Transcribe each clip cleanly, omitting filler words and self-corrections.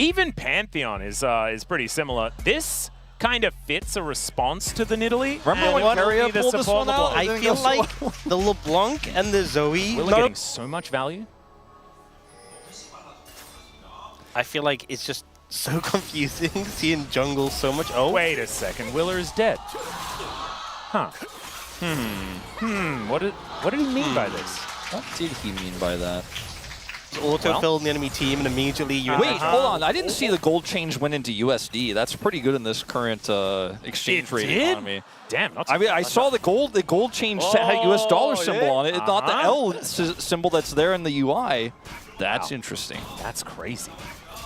Even Pantheon is pretty similar. This kind of fits a response to the Nidalee. Remember when Carrier pulled this one out? I feel like the LeBlanc and the Zoe... We're getting so much value. I feel like it's just so confusing seeing jungle so much. Oh, wait a second. Willer is dead. Huh. What did he mean by this? What did he mean by that? Auto-filled the enemy team and immediately you... Wait, hold on. I didn't see the gold change went into USD. That's pretty good in this current exchange rate economy. Damn. I mean, I saw the gold change had US dollar symbol on it. It's not the L symbol that's there in the UI. That's interesting. That's crazy.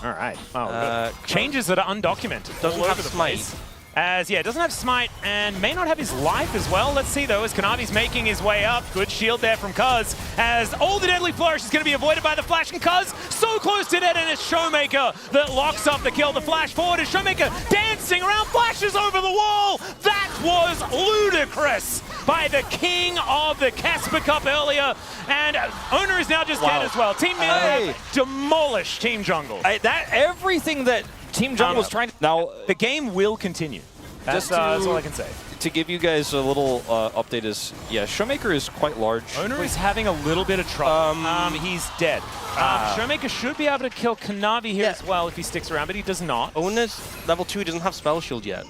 All right. Oh, changes that are undocumented. Doesn't have smite. It doesn't have smite and may not have his life as well. Let's see though, as Kanavi's making his way up. Good shield there from Cuz, as all the deadly flourish is going to be avoided by the flash, and Cuz so close to dead, and it's Showmaker that locks up the kill. The flash forward is Showmaker dancing around, flashes over the wall. That was ludicrous by the king of the Casper Cup earlier, and Owner is now just dead as well. Team Mid demolished Team Jungle. Everything that Team Jungle was trying to... Now, the game will continue. That's all I can say. To give you guys a little update is, Showmaker is quite large. Owner is having a little bit of trouble. He's dead. Showmaker should be able to kill Kanavi here as well if he sticks around, but he does not. Owner's level 2 doesn't have spell shield yet.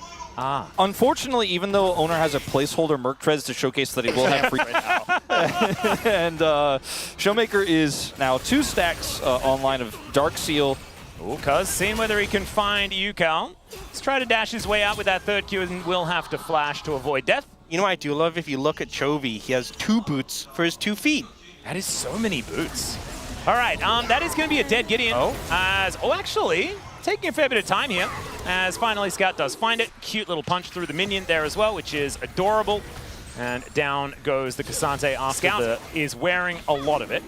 Unfortunately, even though Owner has a placeholder Merc Treads to showcase that he will have free and Showmaker is now 2 stacks online of Dark Seal. Cuz seeing whether he can find Yukal. Let's try to dash his way out with that third Q and will have to flash to avoid death. You know what I do love? If you look at Chovy, he has 2 boots for his 2 feet. That is so many boots. All right, that is going to be a dead Gideon. Actually, taking a fair bit of time here, as finally Scout does find it. Cute little punch through the minion there as well, which is adorable. And down goes the Cassante after Scout is wearing a lot of it,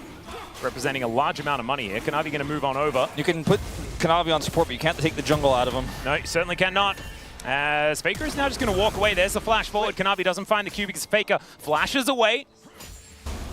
representing a large amount of money here. Kanavi going to move on over. You can put Kanavi on support, but you can't take the jungle out of him. No, you certainly cannot. As Faker is now just going to walk away. There's the flash forward. Kanavi doesn't find the Q because Faker flashes away.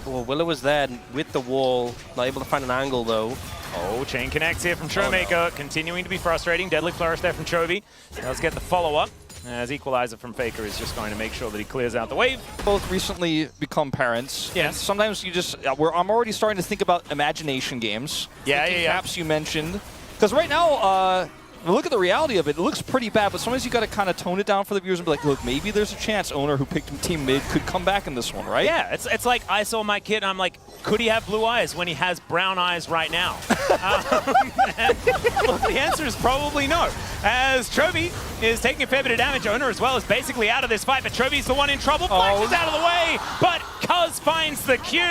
Well, Willow was there with the wall, not able to find an angle though. Oh, chain connects here from Showmaker, continuing to be frustrating. Deadly flourish there from Chovy. Does get the follow-up, as Equalizer from Faker is just going to make sure that he clears out the wave. Both recently become parents. Yes. Sometimes you just, I'm already starting to think about imagination games. Caps you mentioned. Because right now, look at the reality of it. It looks pretty bad, but sometimes you got to kind of tone it down for the viewers and be like, look, maybe there's a chance Owner, who picked Team Mid, could come back in this one, right? Yeah, it's like I saw my kid and I'm like, could he have blue eyes when he has brown eyes right now? Look, the answer is probably no. As Chovy is taking a fair bit of damage, Owner as well is basically out of this fight, but Chovy's the one in trouble, flashes out of the way, but Cuz finds the Q.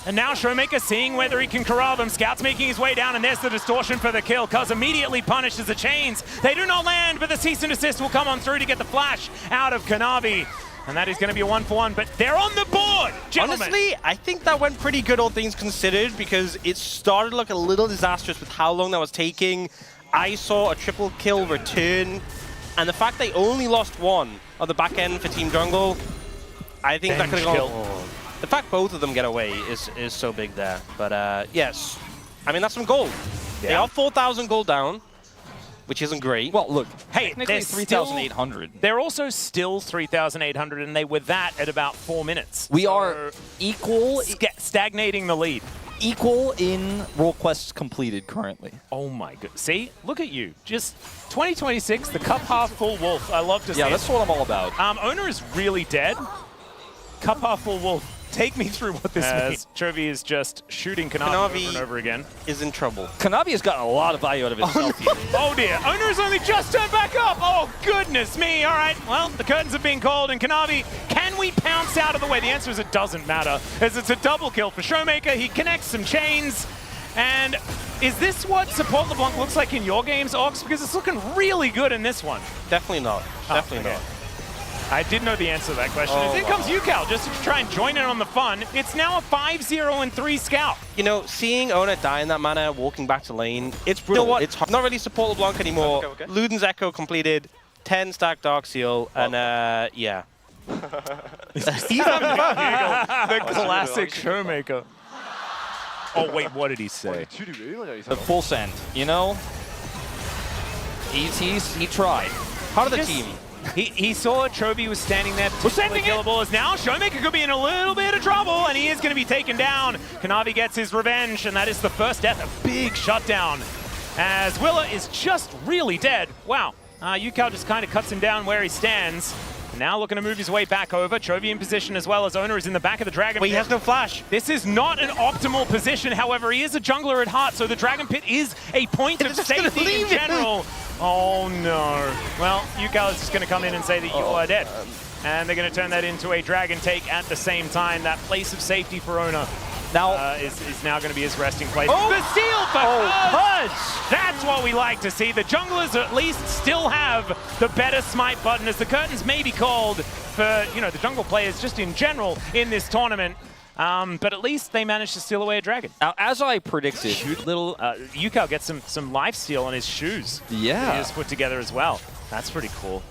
And now Showmaker seeing whether he can corral them. Scout's making his way down, and there's the distortion for the kill. Cuz immediately punishes the chains. They do not land, but the cease and desist will come on through to get the flash out of Kanavi. And that is going to be a 1-for-1, but they're on the board, gentlemen. Honestly, I think that went pretty good, all things considered, because it started to look a little disastrous with how long that was taking. I saw a triple kill return, and the fact they only lost 1 on the back end for Team Jungle, I think that could have gone. The fact both of them get away is so big there. But yes, I mean, that's some gold. Yeah. They are 4,000 gold down, which isn't great. Well, look, hey, technically 3,800. They're also still 3,800, and they were that at about 4 minutes. We are equal. Stagnating the lead. Equal in role quests completed currently. Oh my god. See? Look at you. Just 2026, the cup half full wolf. I love to see it. Yeah, that's what I'm all about. Owner is really dead. Cup half full wolf. Take me through what this means. Chovy is just shooting Kanavi over and over again. Is in trouble. Kanavi has gotten a lot of value out of himself here. Oh dear, Owner's only just turned back up. Oh goodness me. All right, well, the curtains have been called, and Kanavi, can we pounce out of the way? The answer is it doesn't matter, as it's a double kill for Showmaker. He connects some chains. And is this what Support LeBlanc looks like in your games, Ox? Because it's looking really good in this one. Definitely not. Definitely not. I did know the answer to that question. And in comes Yukal, just to try and join in on the fun. It's now a 5-0-3 Scout. You know, seeing Owner die in that manner, walking back to lane, it's brutal. You know what? It's not really Support LeBlanc anymore. Luden's Echo completed, 10 stack Dark Seal, and yeah. He's having fun. The classic Showmaker. Oh wait, what did he say? The full send, you know? He tried. Part of the Just- team. He saw Chovy was standing there. sending it. Killable is now. Showmaker could be in a little bit of trouble, and he is going to be taken down. Kanavi gets his revenge, and that is the first death. A big shutdown, as Willa is just really dead. Wow. Yukao just kind of cuts him down where he stands. Now looking to move his way back over. Chovy in position as well as Owner is in the back of the Dragon But Pit. he has no flash. This is not an optimal position. However, he is a jungler at heart, so the Dragon Pit is a point of just gonna safety in leave him. general. Oh no. Well, Yukao is just going to come in and say that you are dead. And they're going to turn that into a Dragon take at the same time. That place of safety for Owner Now, is now going to be his resting place. Oh! The steal for Cuz! That's what we like to see. The junglers at least still have the better smite button, as the curtains may be called for, you know, the jungle players just in general in this tournament. But at least they managed to steal away a dragon. Now, as I predicted, Cute little Yukao gets some life steal on his shoes. Yeah. That he just put together as well. That's pretty cool.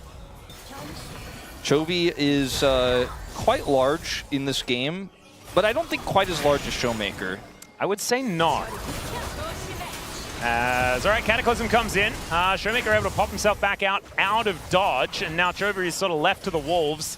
Chovy is quite large in this game, but I don't think quite as large as Showmaker. I would say not. As all right, Cataclysm comes in. Showmaker able to pop himself back out of dodge, and now Chovy is sort of left to the wolves.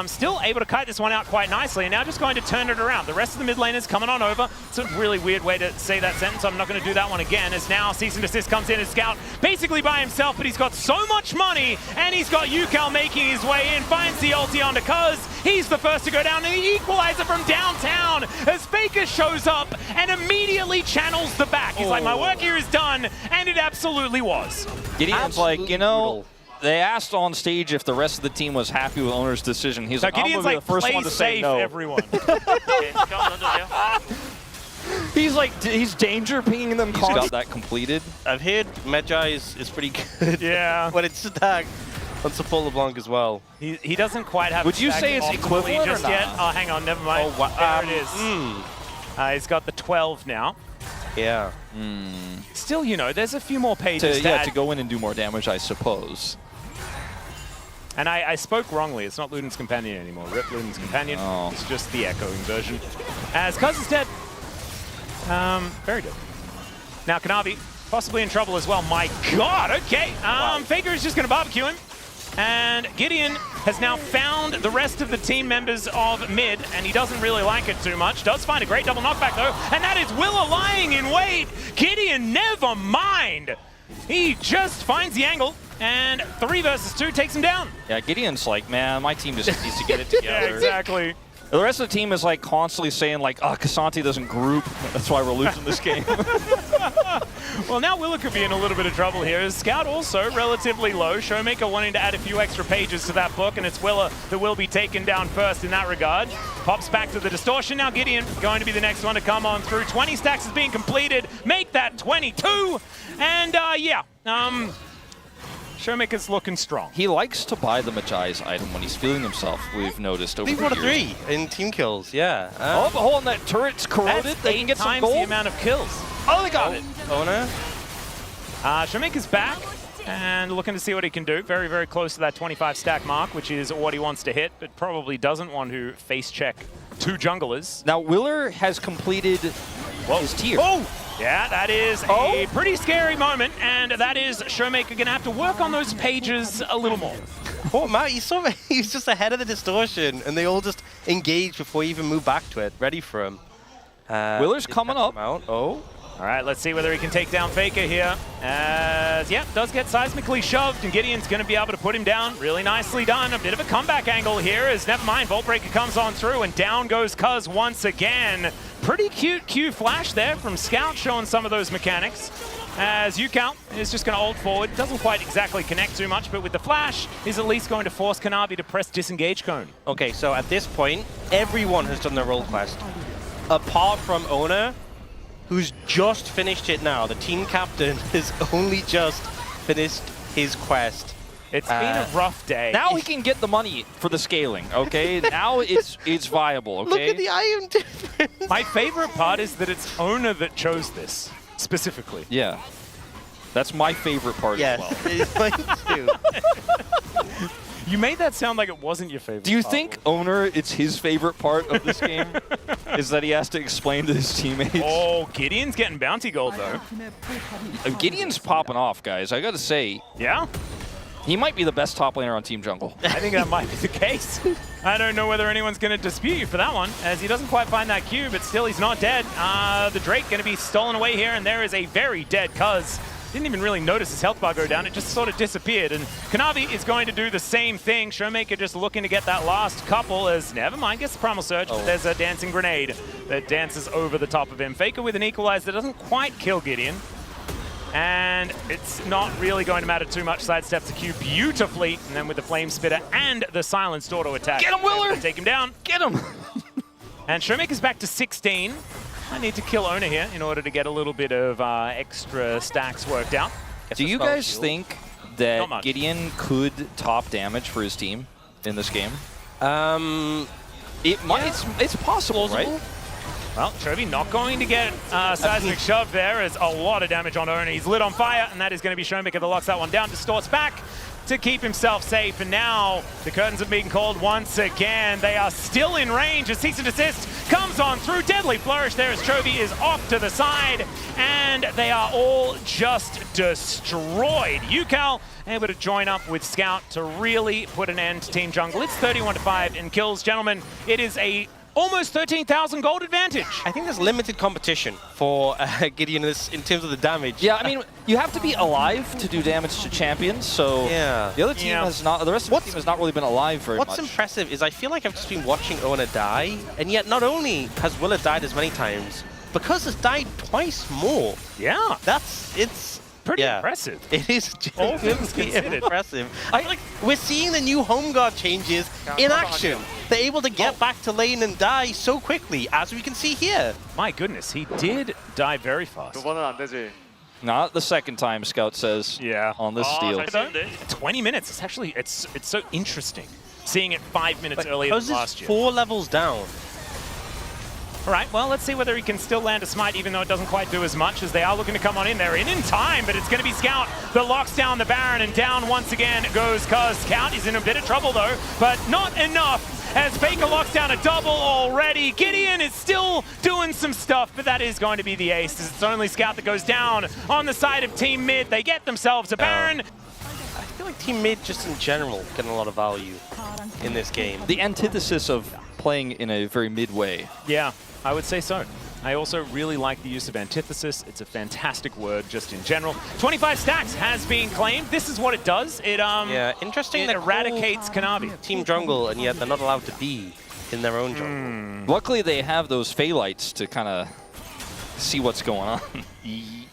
Still able to kite this one out quite nicely, and now just going to turn it around. The rest of the mid laners coming on over. It's a really weird way to say that sentence. I'm not going to do that one again, as now Cease and Desist comes in as Scout, basically by himself, but he's got so much money, and he's got Yukao making his way in, finds the ulti onto Cuz. He's the first to go down, and the equalizer from downtown as Faker shows up and immediately channels the back. He's like, my work here is done, and it absolutely was. Gideon's like, you know, they asked on stage if the rest of the team was happy with Owner's decision. He's So like, I'm Gideon's going to be like, the first play one to say safe, no. everyone. He's like, he's danger pinging them. He's got that completed. I've heard Medjai is pretty good. Yeah. When it's attacked on support LeBlanc as well. He doesn't quite have. Would you say it's optimally equivalent just or not? yet? Oh, hang on, never mind. Oh, wow. There it is. He's got the 12 now. Yeah. Still, you know, there's a few more pages To add. go in and do more damage, I suppose. And I spoke wrongly. It's not Luden's Companion anymore. Rip Luden's Companion. Oh. It's just the echoing version. As Cuz is dead. Very good. Now Kanavi possibly in trouble as well. My God. Okay. Faker is just going to barbecue him. And Gideon has now found the rest of the team members of mid, and he doesn't really like it too much. Does find a great double knockback, though, and that is Willa lying in wait. Gideon, never mind. He just finds the angle, and 3 versus 2 takes him down. Yeah, Gideon's like, man, my team just needs to get it together. Yeah, exactly. The rest of the team is like constantly saying like, Casanti doesn't group. That's why we're losing this game. Well, now Willa could be in a little bit of trouble here. Scout also relatively low. Showmaker wanting to add a few extra pages to that book, and it's Willa that will be taken down first in that regard. Pops back to the distortion. Now Gideon going to be the next one to come on through. 20 stacks is being completed. Make that 22. And yeah, Showmaker's looking strong. He likes to buy the Majai's item when he's feeling himself, we've noticed over He's the one of years. 3 in team kills, yeah. Oh, but hold on, that turret's corroded. That's They can 8 get some times the gold. amount of kills. Oh, they got it. Owner? Showmaker's back and looking to see what he can do. Very, very close to that 25 stack mark, which is what he wants to hit, but probably doesn't want to face check 2 junglers. Now, Willer has completed his tier. Oh! Yeah, that is a pretty scary moment, and that is Showmaker going to have to work on those pages a little more. Oh, Matt, he's just ahead of the distortion, and they all just engage before he even move back to it, ready for him. Willer's coming up. Oh. All right, let's see whether he can take down Faker here. As, yeah, does get seismically shoved, and Gideon's going to be able to put him down. Really nicely done. A bit of a comeback angle here as, never mind, Vault Breaker comes on through, and down goes Cuz once again. Pretty cute Q flash there from Scout, showing some of those mechanics. As Yukao is just going to ult forward. Doesn't quite exactly connect too much, but with the flash, is at least going to force Kanavi to press disengage cone. Okay, so at this point, everyone has done their role quest. Apart from Owner, who's just finished it now. The team captain has only just finished his quest. It's been a rough day. Now he can get the money for the scaling, okay? Now it's viable, okay? Look at the item difference. My favorite part is that it's Owner that chose this, specifically. Yeah. That's my favorite part as well. Yes, it's mine too. You made that sound like it wasn't your favorite. Do you think Owner, it's his favorite part of this game? Is that he has to explain to his teammates? Oh, Gideon's getting bounty gold, though. Gideon's popping off, guys. I gotta say, Yeah? he might be the best top laner on Team Jungle. I think that might be the case. I don't know whether anyone's going to dispute you for that one, as he doesn't quite find that Q, but still he's not dead. The Drake going to be stolen away here, and there is a very dead Cuz. Didn't even really notice his health bar go down. It just sort of disappeared. And Kanavi is going to do the same thing. Showmaker just looking to get that last couple as, never mind, gets the Primal Surge. But there's a dancing grenade that dances over the top of him. Faker with an equalize that doesn't quite kill Gideon. And it's not really going to matter too much. Sidesteps the Q beautifully. And then with the Flame Spitter and the Silenced auto attack. Get him, Willer! Take him down. Get him! And Showmaker's back to 16. I need to kill Owner here in order to get a little bit of extra stacks worked out. Do you guys think that Gideon could top damage for his team in this game? It might. It's possible, right? Well, Chovy not going to get Seismic Shove there as a lot of damage on Owner. He's lit on fire, and that is going to be Showmaker that locks that one down. Distorts back to keep himself safe, and now the curtains have been called once again. They are still in range as Cease and Desist comes on through. Deadly Flourish there as Chovy is off to the side, and they are all just destroyed. UCal able to join up with Scout to really put an end to Team Jungle. It's 31-5 in kills. Gentlemen, it is a almost 13,000 gold advantage. I think there's limited competition for Gideon in terms of the damage. Yeah, I mean, you have to be alive to do damage to champions, so the other team has not, the rest of the team has not really been alive very much. What's impressive is I feel like I've just been watching Owner die, and yet not only has Willer died as many times, because has died twice more. Yeah. It's pretty impressive. It is All things considered. impressive. We're seeing the new home guard changes in action. They're able to get back to lane and die so quickly, as we can see here. My goodness, he did die very fast. Not the second time, Scout says. Yeah. On this steal. 20 minutes. It's actually, it's so interesting seeing it 5 minutes earlier than last year. 4 levels down. All right, well, let's see whether he can still land a smite, even though it doesn't quite do as much as they are looking to come on in. They're in time, but it's going to be Scout that locks down the Baron, and down once again goes Cuz. Scout is in a bit of trouble, though, but not enough as Faker locks down a double already. Gideon is still doing some stuff, but that is going to be the ace, as it's only Scout that goes down on the side of Team Mid. They get themselves a Baron. I feel like Team Mid, just in general, getting a lot of value in this game. The antithesis of playing in a very mid way. Yeah, I would say so. I also really like the use of antithesis. It's a fantastic word just in general. 25 stacks has been claimed. This is what it does. It interesting. It eradicates Kanavi. Team Jungle, and yet they're not allowed to be in their own jungle. Luckily, they have those Phaelites to kind of see what's going on.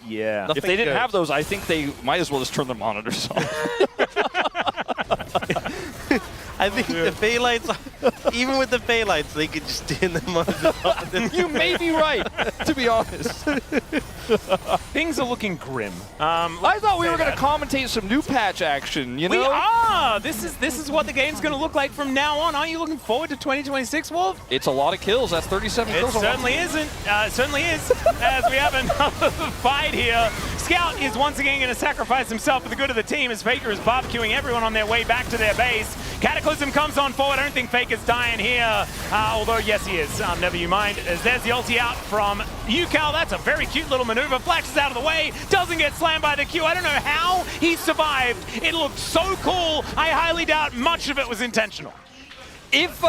Yeah. If they didn't have those, I think they might as well just turn their monitors off. I think the Phaelites, even with the Phaelites, they could just stay in the monitors. You may be right, to be honest. Things are looking grim. I thought we were going to commentate some new patch action, you know? We are! This is what the game's going to look like from now on. Aren't you looking forward to 2026, Wolf? It's a lot of kills. That's 37 kills. It certainly isn't. It certainly is, as we have another fight here. Scout is once again going to sacrifice himself for the good of the team as Faker is barbecuing everyone on their way back to their base. Cataclysm comes on forward. I don't think Faker's dying here, although yes he is. Never you mind, as there's the ulti out from UCal. That's a very cute little maneuver. Flashes out of the way, doesn't get slammed by the Q. I don't know how he survived. It looked so cool. I highly doubt much of it was intentional. If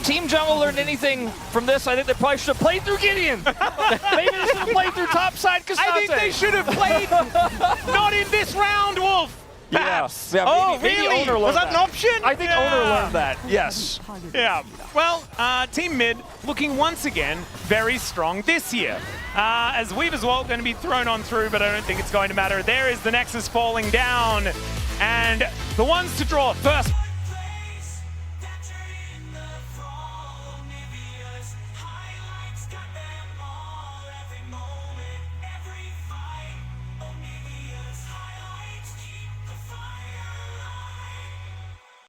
Team Jungle learned anything from this, I think they probably should have played through Gideon. Maybe they should have played through topside Kasate. I think they should have played not in this round, Wolf. Perhaps. Yeah, maybe really? Owner Was that learned an option? I think Owner learned that, yes. Yeah. Well, Team Mid looking once again very strong this year. As Weaver's Walt going to be thrown on through, but I don't think it's going to matter. There is the Nexus falling down. And the ones to draw first.